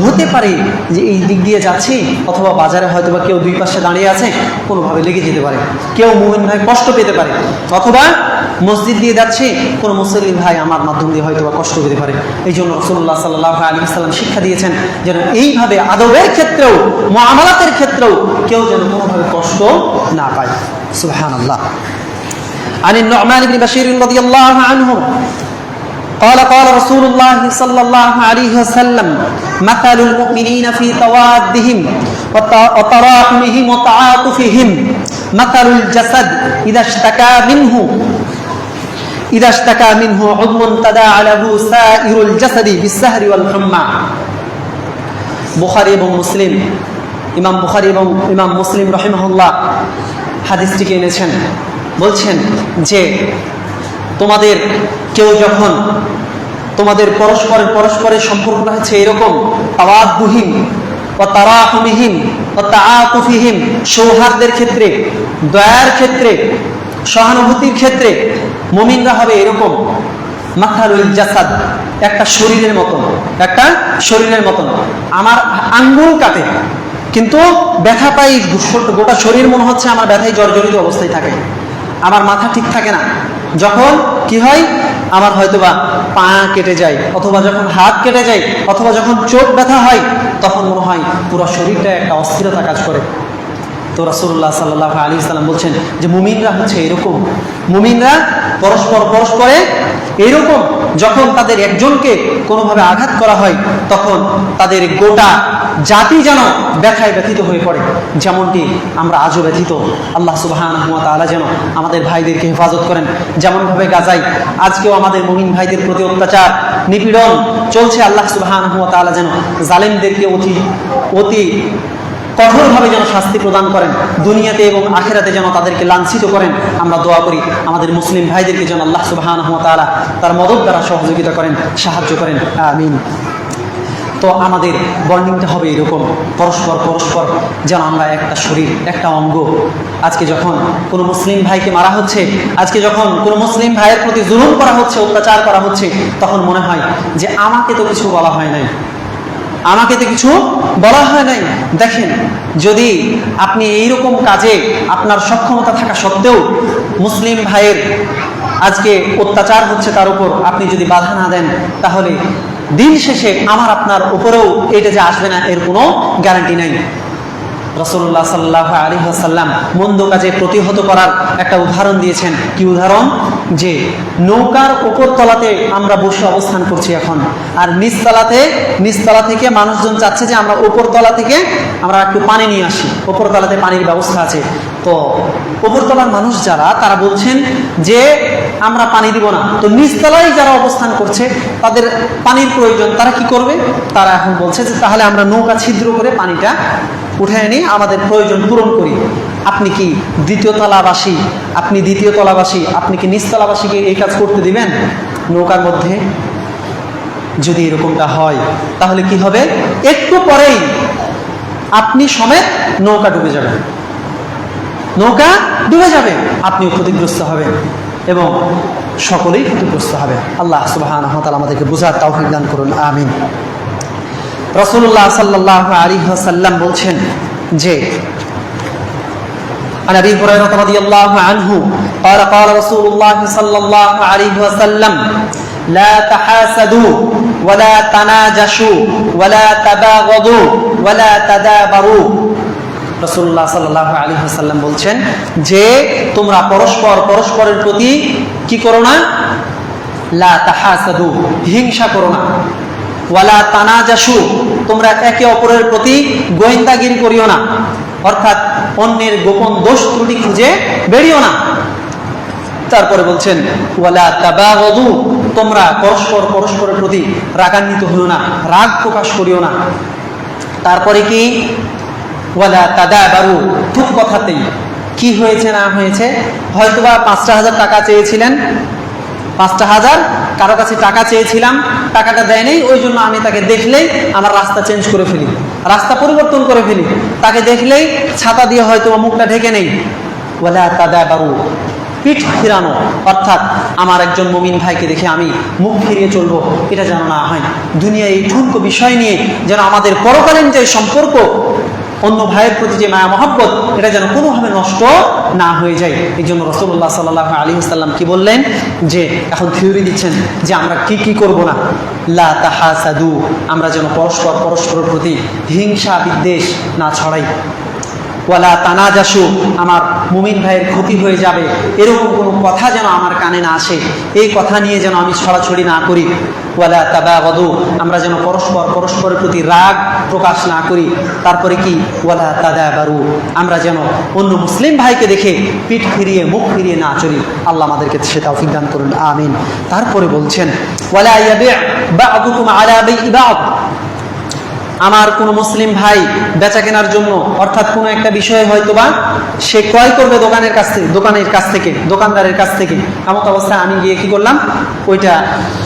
A: হতে পারে যে এই দিক দিয়ে যাচ্ছি, অথবা বাজারে হয়তো বা কেউ দুই পাশে দাঁড়িয়ে আছে, কোনোভাবে লেগে যেতে পারে, কেউ মুমিন ভাই কষ্ট পেতে পারে, অথবা মসজিদ দিয়ে যাচ্ছি, কোনো মুসলিম ভাই আমার মাধ্যম দিয়ে হয়তো বা কষ্ট পেতে পারে। এই জন্য রাসূলুল্লাহ সাল্লাল্লাহু আলাইহি ওয়াসাল্লাম শিক্ষা দিয়েছেন যেন এইভাবে আদবের ক্ষেত্রেও, মুআমালাতের ক্ষেত্রেও কেউ যেন কোনোভাবে কষ্ট না পায়। সুবহানাল্লাহ। عن النعمان بن بشير رضي الله عنه قال قال رسول الله صلى الله عليه وسلم مثل المؤمنين في توادهم وتراحمهم وتعاطفهم مثل الجسد إذا اشتكى منه عضو تداعى له سائر الجسد بالسهر والحمى। বুখারী এবং মুসলিম, ইমাম বুখারী এবং ইমাম মুসলিম রাহিমাহুল্লাহ হাদিসটিকে এনেছেন, বলছেন যে তোমাদের কেউ যখন, তোমাদের পরস্পরের সম্পর্কটা হচ্ছে এরকম তাওয়াদ্দুহিম ওয়া তারাহুমিহিম ওয়া তাআতুফিহিম, সৌহার্দ্যের ক্ষেত্রে, দয়ার ক্ষেত্রে, সহানুভূতির ক্ষেত্রে মুমিনরা হবে এরকম মাথালুল জাসাদ, একটা শরীরের মতন, একটা শরীরের মতন। আমার আঙ্গুল কাটে কিন্তু ব্যথা পাই, গোটা শরীর মনে হচ্ছে আমার ব্যথায় জর্জরিত অবস্থায় থাকে, আমার মাথা ঠিক থাকে না। যখন কি হয়, আমার হয়তোবা পা কেটে যায়, অথবা যখন হাত কেটে যায়, অথবা যখন চোখ ব্যথা হয়, তখন মনে হয় পুরো শরীরটা একটা অস্থিরতা কাজ করে। তো রাসূলুল্লাহ সাল্লাল্লাহু আলাইহি ওয়াসাল্লাম বলছেন যে মুমিনরা হচ্ছে এরকম, মুমিনরা পরস্পরে এরকম, যখন তাদের একজনকে কোনোভাবে আঘাত করা হয় তখন তাদের গোটা জাতি যেন ব্যথায় ব্যথিত হয়ে পড়ে, যেমনটি আমরা আজও ব্যথিত। আল্লাহ সুবহানাহু ওয়া তাআলা যেন আমাদের ভাইদেরকে হেফাজত করেন। যেমনভাবে গাজায় আজকেও আমাদের মুমিন ভাইদের প্রতি অত্যাচার, নিপীড়ন চলছে, আল্লাহ সুবহানাহু ওয়া তাআলা যেন জালেমদেরকে অতি কঠোরভাবে যেন শাস্তি প্রদান করেন, দুনিয়াতে এবং আখিরাতে যেন তাদেরকে লাঞ্ছিত করেন। আমরা দোয়া করি আমাদের মুসলিম ভাইদেরকে যেন আল্লাহ সুবহানাহু ওয়া তাআলা তার মদদ দ্বারা সহযোগিতা করেন, সাহায্য করেন, আমিন। তো আমাদের বন্ডিংটা হবে এরকম, পরস্পর যেন আমরা একটা শরীর, একটা অঙ্গ। আজকে যখন কোনো মুসলিম ভাইকে মারা হচ্ছে, আজকে যখন কোনো মুসলিম ভাইয়ের প্রতি জুলুম করা হচ্ছে, অত্যাচার করা হচ্ছে, তখন মনে হয় যে আমাকে তো কিছু বলা হয় নাই, আমাকে তো কিছু বলা হয় নাই। দেখেন, যদি আপনি এইরকম কাজে আপনার সক্ষমতা থাকা সত্ত্বেও মুসলিম ভাইয়ের আজকে অত্যাচার হচ্ছে তার উপর আপনি যদি বাধা না দেন, তাহলে দিন শেষে আমার আপনার উপরেও এটা যে আসবে না এর কোনো গ্যারান্টি নাই। রাসূলুল্লাহ সাল্লাল্লাহু আলাইহি ওয়াসাল্লাম মন্দ কাজে প্রতিহত করার একটা উদাহরণ দিয়েছেন। কি উদাহরণ? যে নৌকার উপর তলাতে আমরা বসে অবস্থান করছি এখন, আর নিচতলা থেকে মানুষজন চাচ্ছে যে আমরা উপর তলা থেকে আমরা একটু পানি নিয়ে আসি, উপর তলাতে পানির ব্যবস্থা আছে। তো উপরতলার মানুষ যারা, তারা বলছেন যে আমরা পানি দিব না। তো নিচতলায় যারা অবস্থান করছে তাদের পানির প্রয়োজন, তারা কি করবে? তারা এখন বলছে যে তাহলে আমরা নৌকা ছিদ্র করে পানিটা উঠে আনি, আমাদের প্রয়োজন পূরণ করি। আপনি কি দ্বিতীয় তলাবাসী, আপনি কি নিচতলাবাসীকে এই কাজ করতে দিবেন? নৌকার মধ্যে যদি এরকমটা হয় তাহলে কি হবে? একটু পরেই আপনি সমেত নৌকা ডুবে যাবে, আপনিও ক্ষতিগ্রস্ত হবেন। এবং সকলেই ক্ষতিগ্রস্ত হবে। আল্লাহ সুবহানাহু ওয়া তাআলা আমাদেরকে বুঝার তৌফিক দান করুন, আমিন। রাসূলুল্লাহ সাল্লাল্লাহু আলাইহি ওয়াসাল্লাম বলছেন যে عن ابي هريره رضي الله عنه قال قال رسول الله صلى الله عليه وسلم لا تحاسدوا ولا تناجشوا ولا تباغضوا ولا تدابروا। রাসূলুল্লাহ সাল্লাল্লাহু আলাইহি ওয়াসাল্লাম বলছেন যে তোমরা পরস্পরের প্রতি কি করো না, লা তাহাসাদু, হিংসা করো না, ওয়ালা তানাজাসু, তোমরা একে অপরের প্রতি গোয়েন্দাগিরি করিও না, অর্থাৎ অন্যের গোপন দোষ ত্রুটি খুঁজে বেরিও না। তারপরে বলছেন ওয়ালা তাবাগদু, তোমরা পরস্পরের প্রতি রাগান্বিত হইও না, রাগ প্রকাশ করিও না। তারপরে কি ওয়ালা তাদাবারু, খুব কথাতেই কি হয়েছে না হয়েছে, হয়তোবা 5,000 টাকা চেয়েছিলেন, 5,000 কারো কাছে টাকা চেয়েছিলাম, টাকাটা দেয় নেই, ওই জন্য আমি তাকে দেখলেই আমার রাস্তা চেঞ্জ করে ফেলি, রাস্তা পরিবর্তন করে ফেলি, তাকে দেখলেই ছাতা দিয়ে হয়তো মুখটা ঢেকে নেই। ওয়ালা তাদাবারু, পিঠ ফিরানো, অর্থাৎ আমার একজন মুমিন ভাইকে দেখে আমি মুখ ফিরিয়ে চলবো, এটা যেন না হয়। দুনিয়ার এই ঠুনকো বিষয় নিয়ে যেন আমাদের পরকালীন যে সম্পর্ক, অন্য ভাইয়ের প্রতি যে মায়া মহব্বত, এটা যেন কোনোভাবে নষ্ট না হয়ে যায়। এই জন্য রাসূলুল্লাহ সাল্লাল্লাহু আলাইহি ওয়াসাল্লাম কি বললেন, যে এখন থিওরি দিচ্ছেন যে আমরা কি করব না, লা তাহাসাদু, আমরা যেন পরস্পরের প্রতি হিংসা বিদ্বেষ না ছড়াই। ওয়ালা তানাজাসু, আমার মুমিন ভাইয়ের ক্ষতি হয়ে যাবে এরকম কোনো কথা যেন আমার কানে না আসে, এই কথা নিয়ে যেন আমি ছড়াছড়ি না করি। ওয়ালা তাবাগদু, আমরা যেন পরস্পরের প্রতি রাগ প্রকাশ না করি। তারপরে কি ওয়ালা তাদাবারু, আমরা যেন অন্য মুসলিম ভাইকে দেখে পিঠ ফিরিয়ে মুখ ফিরিয়ে না চলি। আল্লাহ আমাদেরকে সে তৌফিক দান করুন, আমিন। তারপরে বলছেন ওয়ালা ইয়াবি' বা'দুকুম আলা বাই'i বা'দ, আমার কোন মুসলিম ভাই বেচা কেনার জন্য, অর্থাৎ কোনো একটা বিষয়ে হয়তোবা সে ক্রয় করবে দোকানের কাছ থেকে দোকানদারের কাছ থেকে, এমন অবস্থায় আমি গিয়ে কি করলাম, ওইটা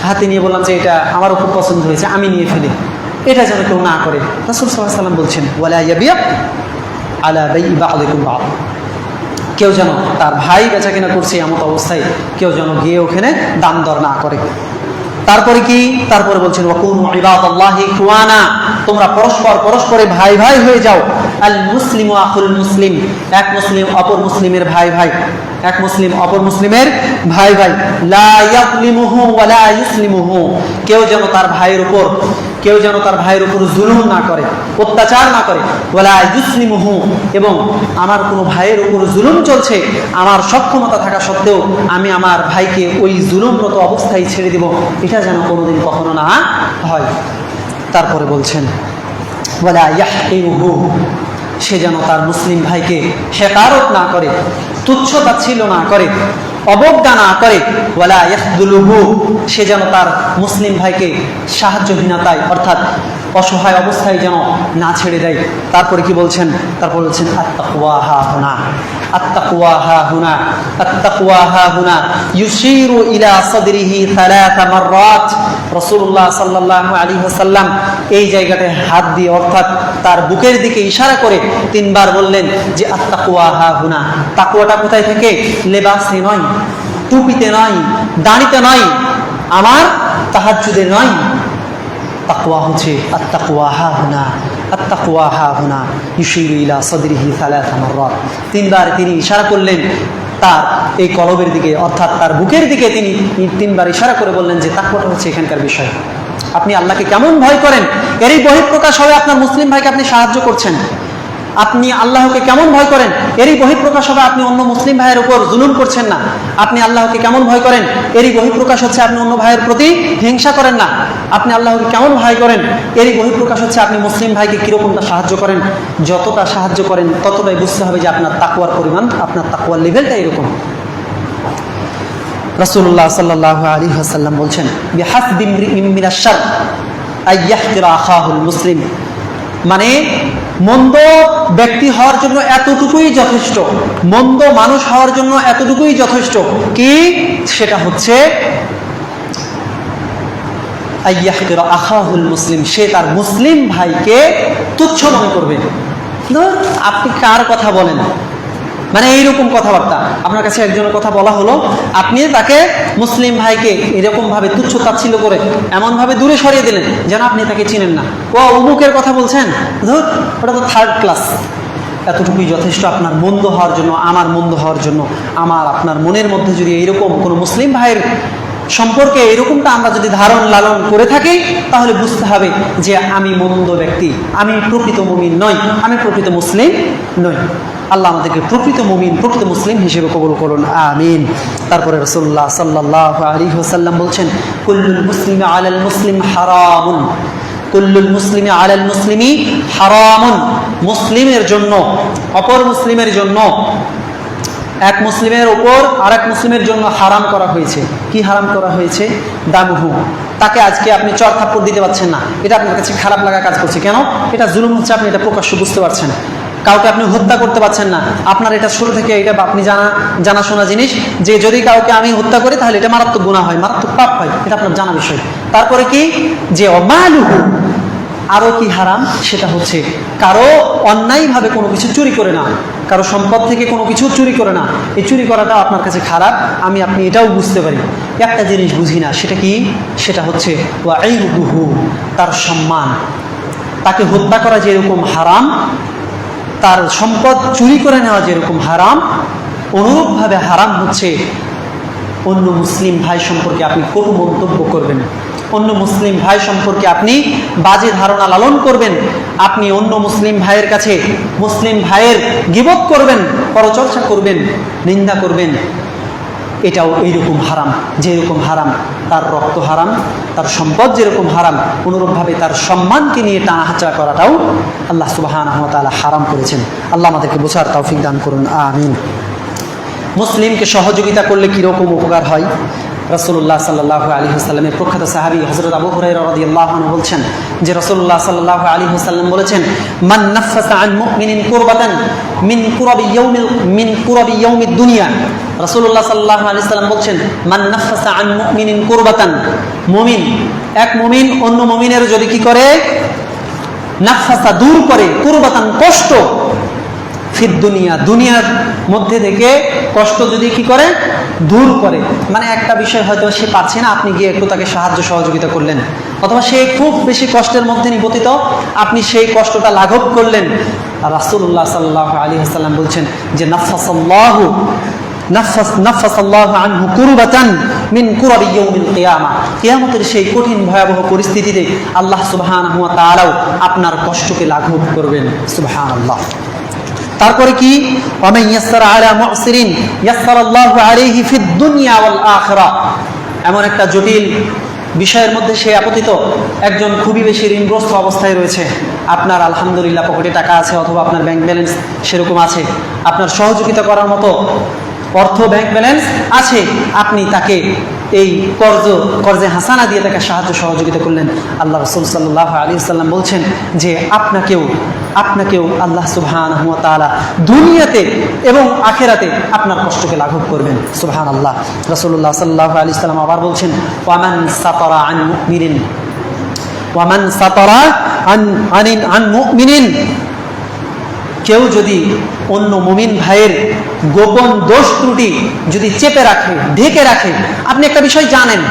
A: হাতে নিয়ে বললাম যে এটা আমারও খুব পছন্দ হয়েছে, আমি নিয়ে ফেলি, এটা যেন কেউ না করে। রাসূল সাল্লাল্লাহু আলাইহি ওয়াসাল্লাম বলছেন ওয়ালা ইয়াবি' আলা বাই'i বা'দিকুম বা'দ, কেউ যেন তার ভাই বেচা কেনা করছে এমন অবস্থায় কেউ যেন গিয়ে ওখানে দাম দর না করে। তারপরে কি, তারপরে বলছেন ওয়াকুনু ইবাদাল্লাহি ইখওয়ানা, তোমরা পরস্পরে ভাই হয়ে যাও। আল মুসলিমু আখুল মুসলিম, এক মুসলিম অপর মুসলিমের ভাই, এক মুসলিম অপর মুসলিমের ভাই। লা ইয়াযলিমুহু ওয়া লা ইউসলিমুহু, কেউ যেন তার ভাইয়ের উপর জুলুম না করে, অত্যাচার না করে। ওয়া লা ইউসলিমুহু, এবং আমার কোনো ভাইয়ের উপর জুলুম চলছে, আমার সক্ষমতা থাকা সত্ত্বেও আমি আমার ভাইকে ওই জুলুমরত অবস্থায় ছেড়ে দিব, এটা যেন কোনোদিন কখনো না হয়। তারপরে বলছেন ওয়ালা ইয়াহকিরুহু, সে যেন তার মুসলিম ভাইকে হেকারত না করে, তুচ্ছতাচ্ছিল্য না করে, অবজ্ঞা না করে। ওয়ালা ইয়াখযুলুহু, সে যেন তার মুসলিম ভাইকে সাহায্যহীনতায় অর্থাৎ অসহায় অবস্থায় যেন না ছেড়ে দেয়। তারপরে কি বলছেন, তারপর বলছেন আত্তাকওয়া হাহুনা, আত্তাকওয়া হাহুনা, আত্তাকওয়া হাহুনা, ইউশিরু ইলা সাদরিহি 3 মাররাত। রাসূলুল্লাহ সাল্লাল্লাহু আলাইহি ওয়াসাল্লাম এই জায়গাটায় হাত দিয়ে অর্থাৎ তার বুকের দিকে ইশারা করে 3 বার বললেন যে আত্তাকওয়া হাহুনা। তাকওয়াটা কোথায় থেকে? লেবাসে নয়, টুপিতে নয়, দাড়িতে নয়, আমার তাহাজ্জুদে নয়। তাকওয়া হচ্ছে আত্তাকওয়া হাহুনা, আত্তাকওয়া হাহুনা, ইউশিরু ইলা সাদরিহি 3 মাররাত। 3 বার তিনি ইশারা করলেন তার এই কলবের দিকে অর্থাৎ তার বুকের দিকে, তিনি 3 বার ইশারা করে বললেন যে তাকওয়াটা হচ্ছে এখানকার বিষয়। আপনি আল্লাহকে কেমন ভয় করেন, এরই বহিঃপ্রকাশ হবে আপনার মুসলিম ভাইকে আপনি সাহায্য করছেন। আপনি আল্লাহকে কেমন ভয় করেন, এরই বহিঃপ্রকাশ হবে আপনি অন্য মুসলিম ভাইয়ের উপর জুলুম করছেন না। আপনি আল্লাহকে কেমন ভয় করেন, এরই বহিঃপ্রকাশ হচ্ছে আপনি অন্য ভাইয়ের প্রতি হিংসা করেন না। আপনি আল্লাহকে কেমন ভয় করেন, এরই বহিঃপ্রকাশ হচ্ছে আপনি মুসলিম ভাইকে কিরকমটা সাহায্য করেন। যতটা সাহায্য করেন ততটাই বুঝতে হবে যে আপনার তাকওয়ার পরিমাণ, আপনার তাকওয়ার লেভেলটা এরকম। রাসূলুল্লাহ সাল্লাল্লাহু আলাইহি ওয়াসাল্লাম বলছেন বিহাসবি ইমরিইন মিনাশ শারর আন ইয়াহকিরা আখাহুল মুসলিম, মানে মন্দ ব্যক্তি হওয়ার জন্য এতটুকুই যথেষ্ট, মন্দ মানুষ হওয়ার জন্য এতটুকুই যথেষ্ট কি, সেটা হচ্ছে আইয়াহকিরা আখাহুল মুসলিম, সে তার মুসলিম ভাইকে তুচ্ছ মনে করবে। আপনি কার কথা বলেন, মানে এইরকম কথাবার্তা আপনার কাছে একজনের কথা বলা হলো, আপনি তাকে মুসলিম ভাইকে এরকম ভাবে তুচ্ছ তাচ্ছিল্য করে এমন ভাবে দূরে সরিয়ে দিলেন যেন আপনি তাকে চিনেন না। ও অমুকের কথা বলছেন, ধর ওটা তো থার্ড ক্লাস। এতটুকুই যথেষ্ট আপনার মন্দ হওয়ার জন্য, আমার মন্দ হওয়ার জন্য। আমার আপনার মনের মধ্যে যদি এইরকম কোনো মুসলিম ভাইয়ের সম্পর্কে এরকমটা আমরা যদি ধারণ লালন করে থাকি, তাহলে বুঝতে হবে যে আমি মন্দ ব্যক্তি, আমি প্রকৃত মুমিন নই, আমি প্রকৃত মুসলিম নই। আল্লাহ আমাদেরকে প্রকৃত মুমিন, প্রকৃত মুসলিম হিসেবে কবুল করুন, আমিন। তারপরে রাসূলুল্লাহ সাল্লাল্লাহু আলাইহি ওয়াসাল্লাম বলছেন, কুল্লুল মুসলিমি আলাল মুসলিম হারামুন, কুল্লুল মুসলিমি আলাল মুসলিমি হারামুন। মুসলিমের জন্য, অপর মুসলিমের জন্য, এক মুসলিমের উপর আর এক মুসলিমের জন্য হারাম করা হয়েছে। কি হারাম করা হয়েছে? দামুহু। তাকে আজকে আপনি চর থাপ্পড় দিতে পারছেন না, এটা আপনার কাছে খারাপ লাগা কাজ করছে। কেন? এটা জুলুম হচ্ছে, আপনি এটা প্রকাশ্য বুঝতে পারছেন। কাউকে আপনি হত্যা করতে পারছেন না, আপনার এটা শুরু থেকে এটা আপনি জানাশোনা জিনিস যে যদি কাউকে আমি হত্যা করি তাহলে এটা মারাত্মক গুনাহ হয়, মারাত্মক পাপ হয়, এটা আপনার জানা বিষয়। তারপরে কি? যে অমালুহু, আরো কি হারাম? সেটা হচ্ছে কারো অন্যায়ভাবে কোনো কিছু চুরি করে না, কারো সম্পদ থেকে কোনো কিছু চুরি করে না। এই চুরি করাটা আপনার কাছে খারাপ, আমি আপনি এটাও বুঝতে পারি। একটা জিনিস বুঝি না, সেটা কি? সেটা হচ্ছে ওয়াইরুহু, তার সম্মান। তাকে হত্যা করা যেরকম হারাম, তার সম্পদ চুরি করে নেওয়া যেরকম হারাম, অনুরূপভাবে হারাম হচ্ছে অন্য মুসলিম ভাই সম্পর্কে আপনি কটু মন্তব্য করবেন, অন্য মুসলিম ভাই সম্পর্কে আপনি বাজে ধারণা লালন করবেন, আপনি অন্য মুসলিম ভাইয়ের কাছে মুসলিম ভাইয়ের গীবত করবেন, পরচর্চা করবেন, নিন্দা করবেন। এটাও এইরকম হারাম। যেরকম হারাম তার রক্ত হারাম, তার সম্পদ যেরকম হারাম, অনুরূপভাবে তার সম্মানকে নিয়ে টানাহাচড়া করাটাও আল্লাহ সুবহানাহু ওয়া তাআলা হারাম করেছেন। আল্লাহ আমাদেরকে বোঝার তৌফিক দান করুন, আমিন। মুসলিমকে সহযোগিতা করলে কীরকম উপকার হয়? রাসূলুল্লাহ সাল্লাল্লাহু আলাইহি ওয়াসাল্লামের প্রখ্যাত সাহাবী হযরত আবু হুরায়রা রাদিয়াল্লাহু আনহু বলছেন যে রাসূলুল্লাহ সাল্লাল্লাহু আলাইহি ওয়াসাল্লাম বলেছেন, মান নাফাসা আন মুমিনিন কুরবাতান মিন কুরাবি ইয়াউমিদ দুনিয়া। রাসূলুল্লাহ সাল্লাল্লাহু আলাইহি ওয়াসাল্লাম বলছেন, মান নাফাসা আন মুমিনিন কুরবাতান, মুমিন, এক মুমিন অন্য মুমিনের যদি কি করে? নাফাসা, দূর করে, কুরবাতান, কষ্ট, ফিদ দুনিয়া, দুনিয়ার মধ্যে থেকে কষ্ট যদি কি করে? দূর করে। মানে একটা বিষয় হয়তো সে পারছে না, আপনি গিয়ে একটু তাকে সাহায্য সহযোগিতা করলেন, অথবা সে খুব বেশি কষ্টের মধ্যে নিপতিত, আপনি সেই কষ্টটা লাঘব করলেন। আর রাসূলুল্লাহ সাল্লাল্লাহু আলাইহি ওয়াসাল্লাম বলছেন যে নাফাসাল্লাহু আনহু কুরবাতান মিন কুরাবি ইয়াউমিল কিয়ামা, কিয়ামতের সেই কঠিন ভয়াবহ পরিস্থিতিতে আল্লাহ সুবহানাহু ওয়া তাআলাও আপনার কষ্টকে লাঘব করবেন। সুবহানাল্লাহ। তারপরে কি? ওয়ামান ইয়াসসারা আলা মুসিরিন ইয়াসসারাল্লাহু আলাইহি ফিদ দুনিয়া ওয়াল আখিরাহ। এমন একটা জটিল বিষয়ের মধ্যে সে আপতিত, একজন খুবই বেশি ঋণগ্রস্ত অবস্থায় রয়েছে, আপনার আলহামদুলিল্লাহ পকেটে টাকা আছে, অথবা আপনার ব্যাংক ব্যালেন্স সেরকম আছে, আপনার সহযোগিতা করার মতো অর্থ ব্যাংক ব্যালেন্স আছে, আপনি তাকে এই কর্জে হাসানা দিয়ে তাকে সাহায্য সহযোগিতা করলেন। আল্লাহ রাসূল সাল্লাল্লাহু আলাইহি ওয়াসাল্লাম বলছেন যে আপনাকেও আল্লাহ সুবহানাহু ওয়া তাআলা দুনিয়াতে এবং আখিরাতে আপনার কষ্টকে লাঘব করবেন। সুবহানাল্লাহ। রাসূলুল্লাহ সাল্লাল্লাহু আলাইহি ওয়াসাল্লাম আবার বলছেন, ওয়ামান সাতারা আন মুমিনিন, ওয়ামান সাতারা আন মুমিনিন, কেউ যদি অন্য মুমিন ভাইয়ের গোপন দোষ ত্রুটি যদি চেপে রাখে, ঢেকে রাখে, আপনি একটা বিষয় জানেন,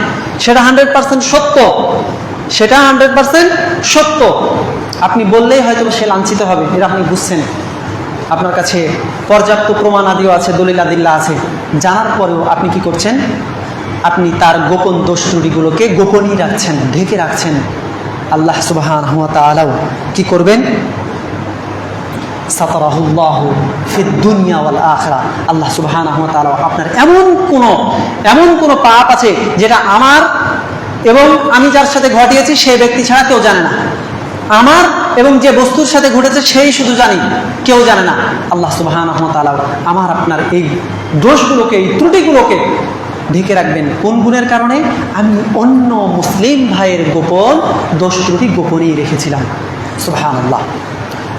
A: সেটা 100% সত্য, সেটা 100% সত্য, আপনি বললেই হয়তো সে লাঞ্ছিত হবে, এটা আপনি বুঝছেন, আপনার কাছে পর্যাপ্ত প্রমাণ আদিও আছে, দলিল আদিল্লা আছে, জানার পরেও আপনি কি করছেন? আপনি তার গোপন দোষ ত্রুটিগুলোকে গোপনই রাখছেন, ঢেকে রাখছেন। আল্লাহ সুবহানাহু ওয়া তাআলাও কি করবেন? সাতারাহুল্লাহু ফিদ দুনিয়া ওয়াল আখিরাহ। আল্লাহ সুবহানাহু ওয়া তাআলা আপনার এমন কোন পাপ আছে যেটা আমার এবং আমি যার সাথে ঘটিয়েছি সেই ব্যক্তি ছাড়া কেউ জানে না, আমার এবং যে বস্তুর সাথে ঘটেছে সেই শুধু জানি, কেউ জানে না। আল্লাহ সুবহানাহু ওয়া তাআলা আমার আপনার এই দোষগুলোকে, এই ত্রুটিগুলোকে ঢেকে রাখবেন। কোন গুণের কারণে? আমি অন্য মুসলিম ভাইয়ের গোপন দোষ ত্রুটি গোপনেই রেখেছিলাম। সুবহানাল্লাহ।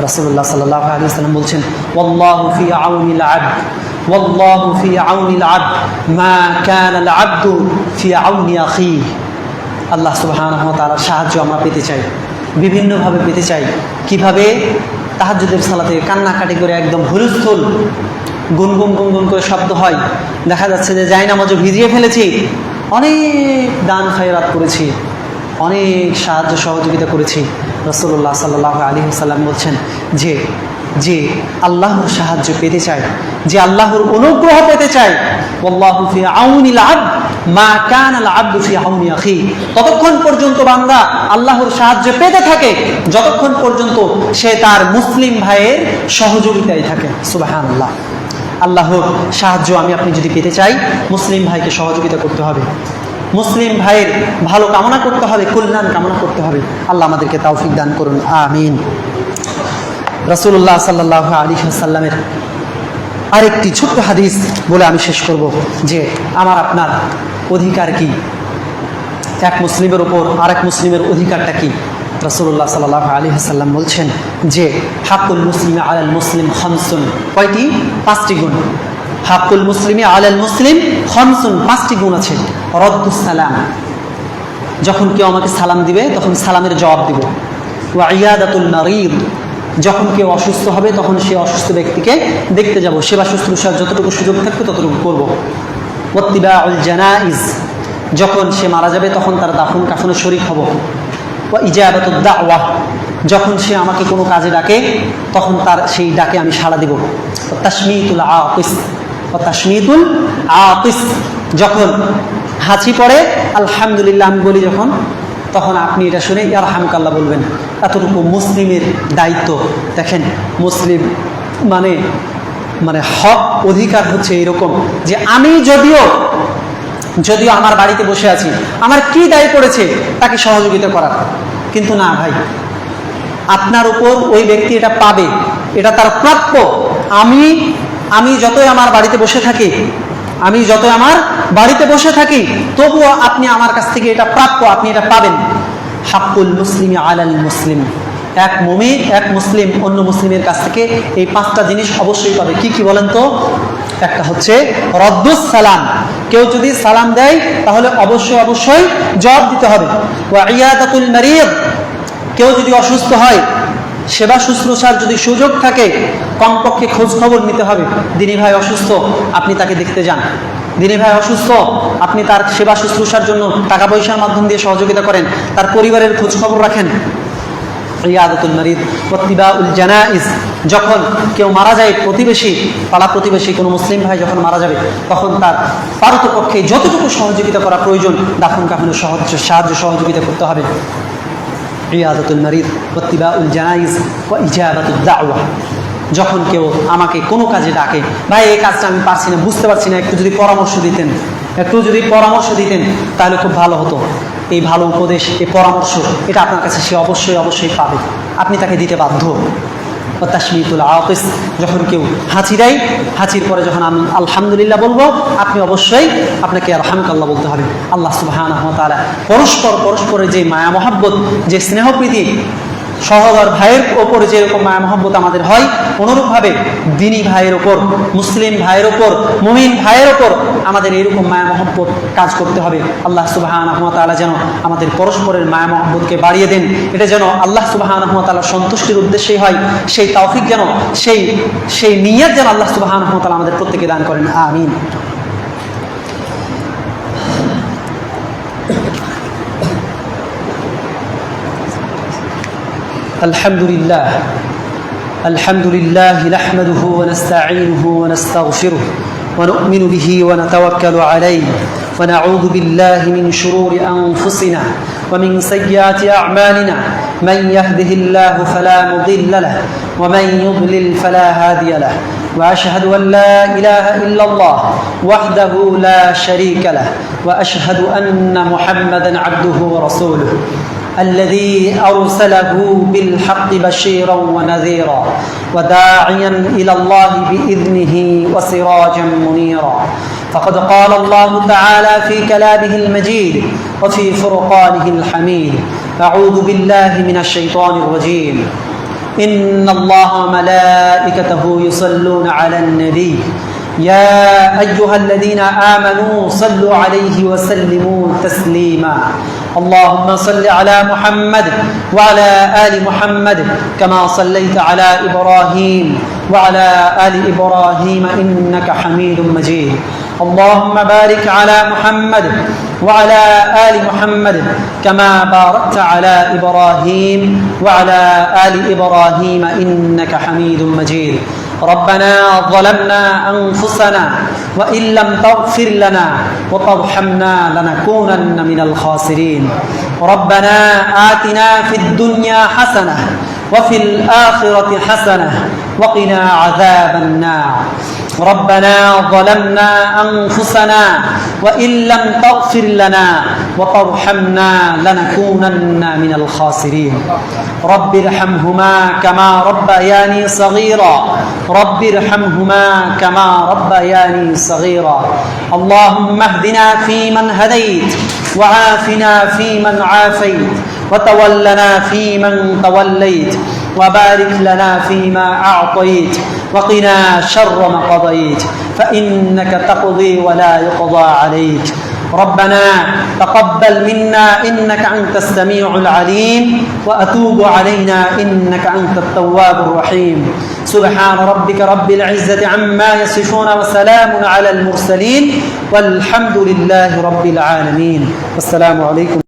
A: রাসূলুল্লাহ সাল্লাল্লাহু আলাইহি ওয়াসাল্লাম বলছেন, ওয়াল্লাহু ফি আউনিল আবদ, ওয়াল্লাহু ফি আউনিল আবদ মা কানাল আবদু ফি আউনি আখিহি। আল্লাহ সুবহানাহু ওয়া তাআলার সাহায্য আমরা পেতে চাই, বিভিন্নভাবে পেতে চাই। কিভাবে? তাহাজ্জুদের সালাতে কান্নাকাটি করে একদম হুলস্থুল গুনগুন গুনগুন করে শব্দ হয়, দেখা যাচ্ছে যে জায়নামাজও ভিজিয়ে ফেলেছি, অনেক দান খায়রাত করেছি, অনেক সাহায্য সহযোগিতা করেছি। রাসূলুল্লাহ সাল্লাল্লাহু আলাইহি ওয়াসাল্লাম বলছেন যে যে আল্লাহর সাহায্য পেতে চায়, যে আল্লাহর অনুগ্রহ পেতে চায়, ওয়াল্লাহু ফি আউনিল আবদ মা কানাল আবদু ফি আউনি আখি, ততক্ষণ পর্যন্ত বান্দা আল্লাহর সাহায্য পেতে থাকে যতক্ষণ পর্যন্ত সে তার মুসলিম ভাইয়ের সহযোগিতায় থাকে। সুবহানাল্লাহ। আল্লাহর সাহায্য আমি আপনি যদি পেতে চাই, মুসলিম ভাইকে সহযোগিতা করতে হবে, মুসলিম ভাইয়ের ভালো কামনা করতে হবে, কল্যাণ কামনা করতে হবে। আল্লাহ আমাদেরকে তৌফিক দান করুন, আমিন। রাসূলুল্লাহ সাল্লাল্লাহু আলাইহি ওয়াসাল্লামের আরেকটি ছোট্ট হাদিস বলে আমি শেষ করব যে আমার আপনার অধিকার কি, এক মুসলিমের উপর আরেক মুসলিমের অধিকারটা কি। রাসূলুল্লাহ সাল্লাল্লাহু আলাইহি ওয়াসাল্লাম বলছেন যে হাক্কুল মুসলিমি আলাল মুসলিম খামসুন, কয়টি? 5টি গুণ। হাক্কুল মুসলিমি আলাল মুসলিম খামসুন, 5টি গুণ আছে। রদ্দুস সালাম, যখন কেউ আমাকে সালাম দিবে তখন সালামের জবাব দিব। ওয়া ইয়াদাতুল মারিদ, যখন কেউ অসুস্থ হবে তখন সে অসুস্থ ব্যক্তিকে দেখতে যাব, সেবা শুশ্রূষার যতটুকু সুযোগ থাকবে ততটুকু করব। ওয়াত্তিবাউল জানাইজ, যখন সে মারা যাবে তখন তার দাফন কাফনে শরীক হব। ওয়া ইজাবাতুদ দাওয়াহ, যখন সে আমাকে কোনো কাজে ডাকে তখন তার সেই ডাকে আমি সাড়া দিব। তাশমিতুল আতিস, তাশমিতুল আতিস, যখন হাঁচি পড়ে আলহামদুলিল্লাহ আমি বলি যখন, তখন আপনি এটা শুনে ইয়ারহামুকাল্লাহ বলবেন। এতটুকু মুসলিমের দায়িত্ব। দেখেন মুসলিম মানে মানে হক অধিকার হচ্ছে এরকম যে আমি যদিও আমার বাড়িতে বসে আছি, আমার কি দায় পড়েছে তাকে সহযোগিতা করার, কিন্তু না ভাই, আপনার উপর ওই ব্যক্তি এটা পাবে, এটা তার প্রাপ্য। আমি যতই আমার বাড়িতে বসে থাকি, তবুও আপনি আমার কাছ থেকে এটা প্রাপ্য, আপনি এটা পাবেন। হাক্কুল মুসলিমি আলাল মুসলিম, এক মুসলিম অন্য মুসলিমের কাছ থেকে এই 5টা জিনিস অবশ্যই পাবে। কি কি বলেন তো? একটা হচ্ছে রদ্দুস সালাম, কেউ যদি সালাম দেয় তাহলে অবশ্যই জবাব দিতে হবে। ওয়া ইয়াদাতুল মারিদ, কেউ যদি অসুস্থ হয়, সেবা শুশ্রূষার যদি সুযোগ থাকে কমপক্ষে খোঁজ খবর নিতে হবে। দিনী ভাই অসুস্থ, আপনি তাকে দেখতে যান। দিনী ভাই অসুস্থ, আপনি তার সেবা শুশ্রূষার জন্য টাকা পয়সার মাধ্যম দিয়ে সহযোগিতা করেন, তার পরিবারের খোঁজ খবর রাখেন। ইয়াদাতুল মারিদ ওয়াত্তিবাউল জানাইজ, যখন কেউ মারা যায়, পাড়া প্রতিবেশী কোনো মুসলিম ভাই যখন মারা যাবে তখন তার পারতপক্ষে যতটুকু সহযোগিতা করা প্রয়োজন দাফন কাফনের সাহায্য সহযোগিতা করতে হবে। ইয়াদাতুল মারিদ ওয়াত্তিবাউল জানাইজ ওয়া ইজাবাতুদ দাওয়া, যখন কেউ আমাকে কোনো কাজে ডাকে, ভাই এই কাজটা আমি পারছি না, বুঝতে পারছি না, একটু যদি পরামর্শ দিতেন তাহলে খুব ভালো হতো। এই ভালো উপদেশ, এই পরামর্শ, এটা আপনার কাছে সে অবশ্যই পাবে, আপনি তাকে দিতে বাধ্য। তাশমিতুল আতিস, যখন কেউ হাঁচি দেয়, হাঁচির পরে যখন আমি আলহামদুলিল্লাহ বলবো, আপনি অবশ্যই আপনাকে আলহামদুলিল্লাহ বলতে হবে। আল্লাহ সুবহানাহু ওয়া তাআলা পরস্পরের যে মায়া মহাব্বত, যে স্নেহপ্রীতি, সহোদর ভাইয়ের ওপর যেরকম মায়া মহব্বত আমাদের হয়, অনুরূপভাবে দিনী ভাইয়ের ওপর, মুসলিম ভাইয়ের ওপর, মুমিন ভাইয়ের ওপর আমাদের এরকম মায়া মহব্বত কাজ করতে হবে। আল্লাহ সুবহানাহু ওয়া তাআলা যেন আমাদের পরস্পরের মায়া মহব্বতকে বাড়িয়ে দেন, এটা যেন আল্লাহ সুবহানাহু ওয়া তাআলার সন্তুষ্টির উদ্দেশ্যেই হয়, সেই তৌফিক যেন, সেই নিয়ত যেন আল্লাহ সুবহানাহু ওয়া তাআলা আমাদের প্রত্যেককে দান করেন, আমিন। الحمد لله نحمده ونستعينه ونستغفره ونؤمن به ونتوكل عليه ونعوذ بالله من شرور أنفسنا ومن سيئات أعمالنا، من يهده الله فلا مضل له ومن يضلل فلا هادي له، وأشهد أن لا إله إلا الله وحده لا شريك له، وأشهد أن محمدا عبده ورسوله الذي أرسله بالحق بشيرا ونذيرا وداعيا إلى الله بإذنه وسراجا منيرا. فقد قال الله تعالى في كلامه المجيد وفي فرقانه الحميد: أعوذ بالله من الشيطان الرجيم. إن الله وملائكته يصلون على النبي يا أيها الذين آمنوا صلوا عليه وسلموا تسليما اللهم صل على محمد وعلى آل محمد كما صليت على إبراهيم وعلى آل إبراهيم إنك حميد مجيد اللهم بارك على محمد وعلى آل محمد كما باركت على إبراهيم وعلى آل إبراهيم إنك حميد مجيد ربنا ظلمنا أنفسنا وإن لم تغفر لنا وترحمنا لنكونن من الخاسرين ربنا آتنا في الدنيا حسنة وفي الآخرة حسنة وقنا عذاب النار ربنا ظلمنا أنفسنا وإن لم تغفر لنا وترحمنا لنكونن من الخاسرين رب ارحمهما كما ربياني صغيرا رب ارحمهما كما ربياني صغيرا اللهم اهدنا فيمن هديت وعافنا فيمن عافيت وتولنا فيمن توليت وبارك لنا فيما أعطيت وقنا شر ما قضيت فإنك تقضي ولا يقضى عليك ربنا تقبل منا إنك أنت السميع العليم وأتوب علينا إنك أنت التواب الرحيم سبحان ربك رب العزة عما يصفون وسلام على المرسلين والحمد لله رب العالمين والسلام عليكم